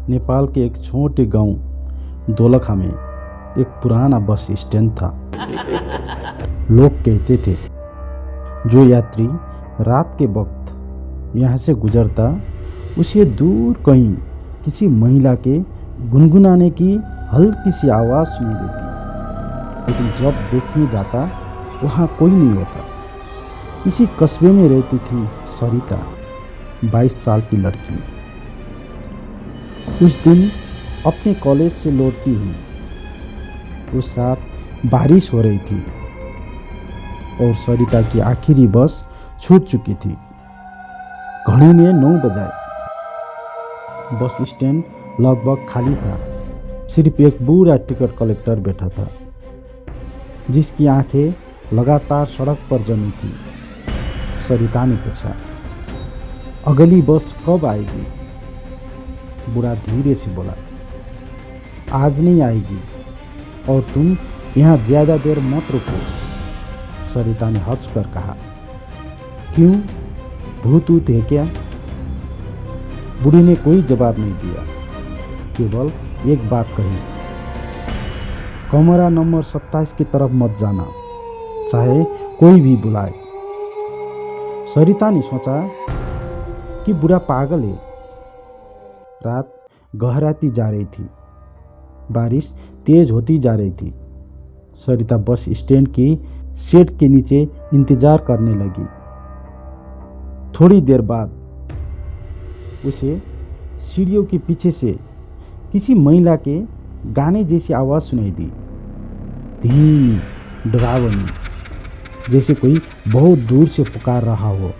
नेपाल के एक छोटे गांव दोलखा में एक पुराना बस स्टैंड था। लोग कहते थे जो यात्री रात के वक्त यहाँ से गुजरता उसे दूर कहीं किसी महिला के गुनगुनाने की हल्की सी आवाज़ सुनाई देती, लेकिन जब देखने जाता वहाँ कोई नहीं होता। इसी कस्बे में रहती थी सरिता, 22 साल की लड़की। उस दिन अपने कॉलेज से लौटती हुई उस रात बारिश हो रही थी और सरिता की आखिरी बस छूट चुकी थी। घड़ी ने 9 बजाए। बस स्टैंड लगभग खाली था। सिर्फ एक बूढ़ा टिकट कलेक्टर बैठा था, जिसकी आंखें लगातार सड़क पर जमी थी। सरिता ने पूछा, अगली बस कब आएगी? बूढ़ा धीरे से बोला, आज नहीं आएगी और तुम यहाँ ज़्यादा देर मत रुको। सरिता ने हंसकर कहा, क्यों, भूत ऊत है क्या? बूढ़े ने कोई जवाब नहीं दिया, केवल एक बात कही, कमरा नंबर 27 की तरफ मत जाना, चाहे कोई भी बुलाए। सरिता ने सोचा कि बूढ़ा पागल है। रात गहराती जा रही थी, बारिश तेज होती जा रही थी। सरिता बस स्टैंड की शेड के नीचे इंतजार करने लगी। थोड़ी देर बाद उसे सीढ़ियों के पीछे से किसी महिला के गाने जैसी आवाज़ सुनाई दी, धीमी, डरावनी, जैसे कोई बहुत दूर से पुकार रहा हो।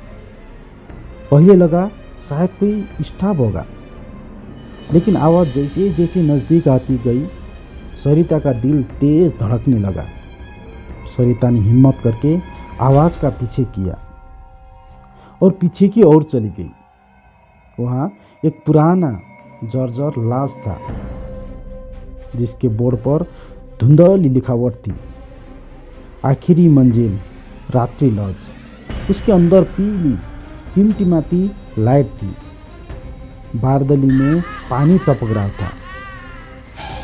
पहले लगा शायद कोई स्टाफ होगा, लेकिन आवाज़ जैसे जैसे नज़दीक आती गई, सरिता का दिल तेज धड़कने लगा। सरिता ने हिम्मत करके आवाज़ का पीछे किया और पीछे की ओर चली गई। वहाँ एक पुराना जर्जर लाश था, जिसके बोर्ड पर धुंधली लिखावट थी, आखिरी मंजिल रात्रि लॉज। उसके अंदर पीली टिमटिमाती लाइट थी, बारदली में पानी टपक रहा था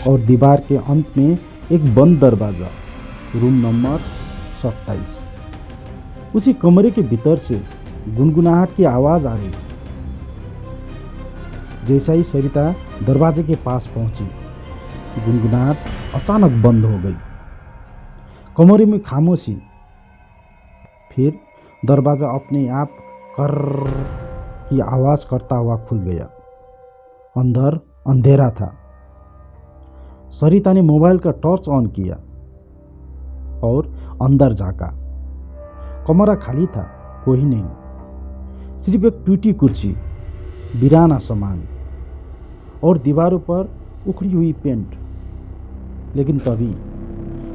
और दीवार के अंत में एक बंद दरवाज़ा, रूम नंबर 27। उसी कमरे के भीतर से गुनगुनाहट की आवाज़ आ रही थी। जैसा ही सरिता दरवाजे के पास पहुंची, गुनगुनाहट अचानक बंद हो गई। कमरे में खामोशी। फिर दरवाज़ा अपने आप कर की आवाज़ करता हुआ खुल गया। अंदर अंधेरा था। सरिता ने मोबाइल का टॉर्च ऑन किया और अंदर झांका। कमरा खाली था, कोई नहीं, सिर्फ एक टूटी कुर्सी, वीराना सामान और दीवारों पर उखड़ी हुई पेंट। लेकिन तभी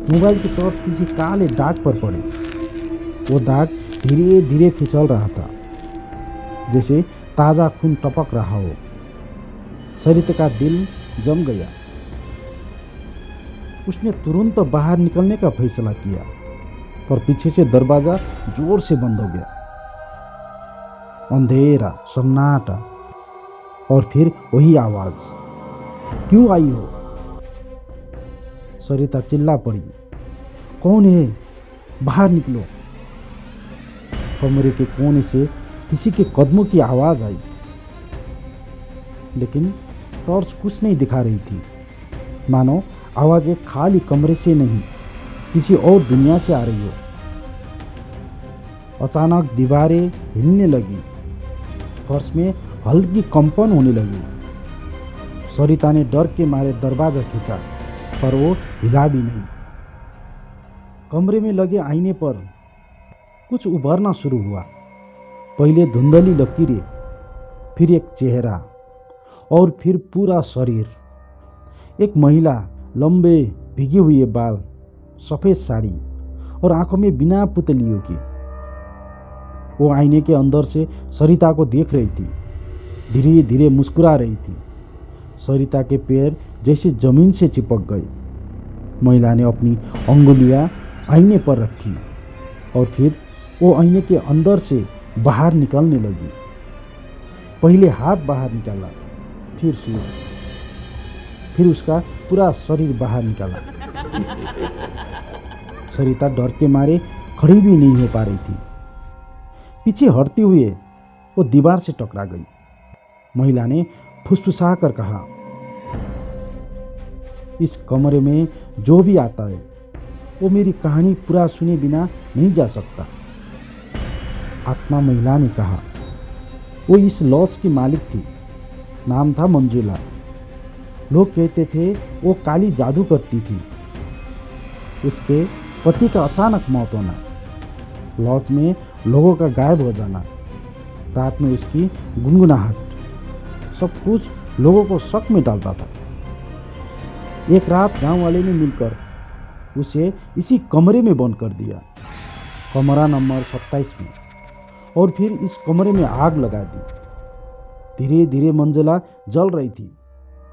मोबाइल की टॉर्च किसी काले दाग पर पड़ी। वो दाग धीरे धीरे फिसल रहा था, जैसे ताज़ा खून टपक रहा हो। सरिता का दिल जम गया। उसने तुरंत बाहर निकलने का फैसला किया, पर पीछे से दरवाज़ा जोर से बंद हो गया। अंधेरा, सन्नाटा और फिर वही आवाज़, क्यों आई हो? सरिता चिल्ला पड़ी, कौन है? बाहर निकलो। कमरे के कोने से किसी के कदमों की आवाज़ आई, लेकिन टॉर्च कुछ नहीं दिखा रही थी। मानो आवाज़ एक खाली कमरे से नहीं, किसी और दुनिया से आ रही हो। अचानक दीवारें हिलने लगी, फर्श में हल्की कंपन होने लगी। सरिता ने डर के मारे दरवाज़ा खींचा, पर वो हिला भी नहीं। कमरे में लगे आईने पर कुछ उभरना शुरू हुआ। पहले धुंधली लकीरें, फिर एक चेहरा और फिर पूरा शरीर। एक महिला, लंबे भीगे हुए बाल, सफ़ेद साड़ी और आंखों में बिना पुतलियों की। वो आईने के अंदर से सरिता को देख रही थी, धीरे धीरे मुस्कुरा रही थी। सरिता के पैर जैसे जमीन से चिपक गए। महिला ने अपनी अंगुलियां आईने पर रखी और फिर वो आईने के अंदर से बाहर निकलने लगी। पहले हाथ बाहर निकाला, फिर सिर, फिर उसका पूरा शरीर बाहर निकाला। सरिता डर के मारे खड़ी भी नहीं हो पा रही थी। पीछे हटते हुए वो दीवार से टकरा गई। महिला ने फुसफुसा कर कहा, इस कमरे में जो भी आता है वो मेरी कहानी पूरा सुने बिना नहीं जा सकता। आत्मा महिला ने कहा। वो इस लॉज की मालिक थी। नाम था मंजुला। लोग कहते थे वो काली जादू करती थी। उसके पति का अचानक मौत होना, लॉज में लोगों का गायब हो जाना, रात में उसकी गुनगुनाहट, सब कुछ लोगों को शक में डालता था। एक रात गांव वाले ने मिलकर उसे इसी कमरे में बंद कर दिया, कमरा नंबर 27 में, और फिर इस कमरे में आग लगा दी। धीरे धीरे मंजुला जल रही थी,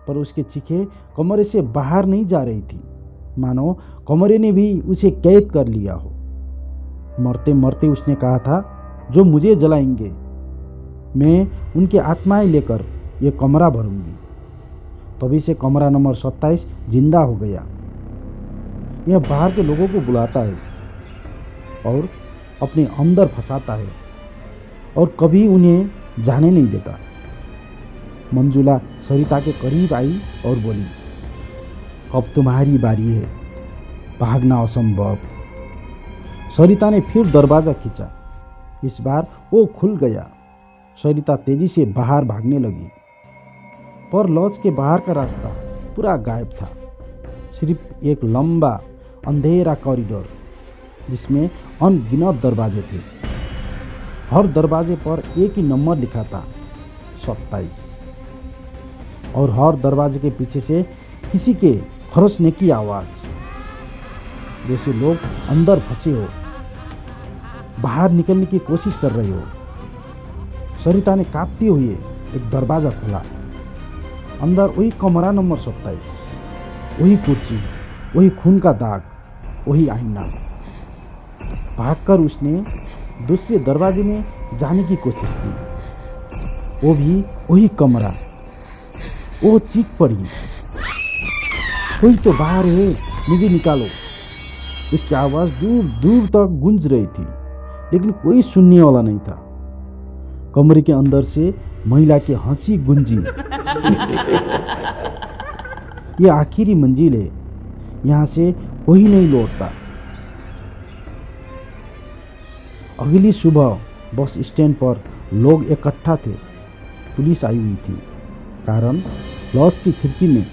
पर उसके चीखें कमरे से बाहर नहीं जा रही थी, मानो कमरे ने भी उसे कैद कर लिया हो। मरते मरते उसने कहा था, जो मुझे जलाएंगे मैं उनकी आत्माएं लेकर ये कमरा भरूंगी। तभी से कमरा नंबर 27 जिंदा हो गया। यह बाहर के लोगों को बुलाता है और अपने अंदर फंसाता है और कभी उन्हें जाने नहीं देता। मंजुला सरिता के करीब आई और बोली, अब तुम्हारी बारी है, भागना असंभव। सरिता ने फिर दरवाजा खींचा। इस बार वो खुल गया। सरिता तेजी से बाहर भागने लगी, पर लॉज के बाहर का रास्ता पूरा गायब था। सिर्फ एक लंबा अंधेरा कॉरिडोर जिसमें अनगिनत दरवाजे थे। हर दरवाजे पर एक ही नंबर लिखा था, 27, और हर दरवाजे के पीछे से किसी के खरोचने की आवाज़, जैसे लोग अंदर फंसे हो, बाहर निकलने की कोशिश कर रहे हो। सरिता ने कांपते हुए एक दरवाज़ा खोला। अंदर वही कमरा नंबर 27, वही कुर्सी, वही खून का दाग, वही आईना। भागकर उसने दूसरे दरवाजे में जाने की कोशिश की। वो भी वही कमरा। वो चीख पड़ी, कोई तो बाहर है, मुझे निकालो। उसकी आवाज़ दूर दूर तक गूंज रही थी, लेकिन कोई सुनने वाला नहीं था। कमरे के अंदर से महिला की हंसी गूंजी। ये आखिरी मंजिल है, यहाँ से कोई नहीं लौटता। अगली सुबह बस स्टैंड पर लोग इकट्ठा थे। पुलिस आई हुई थी, कारण लॉज की खिड़की में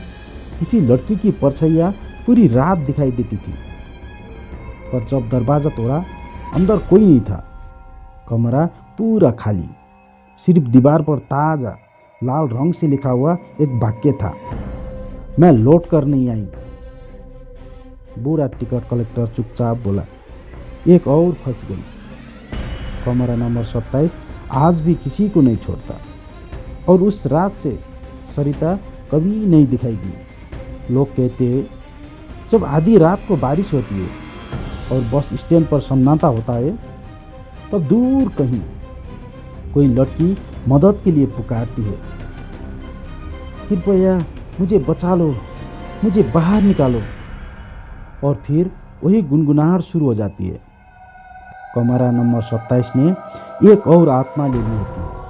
किसी लड़की की परछाइयाँ पूरी रात दिखाई देती थी। पर जब दरवाज़ा तोड़ा, अंदर कोई नहीं था। कमरा पूरा खाली। सिर्फ दीवार पर ताज़ा लाल रंग से लिखा हुआ एक वाक्य था, मैं लौट कर नहीं आई। बुरा टिकट कलेक्टर चुपचाप बोला, एक और फंस गई। कमरा नंबर 27 आज भी किसी को नहीं छोड़ता। और उस रात से सरिता कभी नहीं दिखाई दी। लोग कहते हैं, जब आधी रात को बारिश होती है और बस स्टैंड पर सन्नाटा होता है, तब दूर कहीं कोई लड़की मदद के लिए पुकारती है, कृपया मुझे बचा लो, मुझे बाहर निकालो। और फिर वही गुनगुनाहट शुरू हो जाती है। कमरा नंबर 27 ने एक और आत्मा ले ली होती है।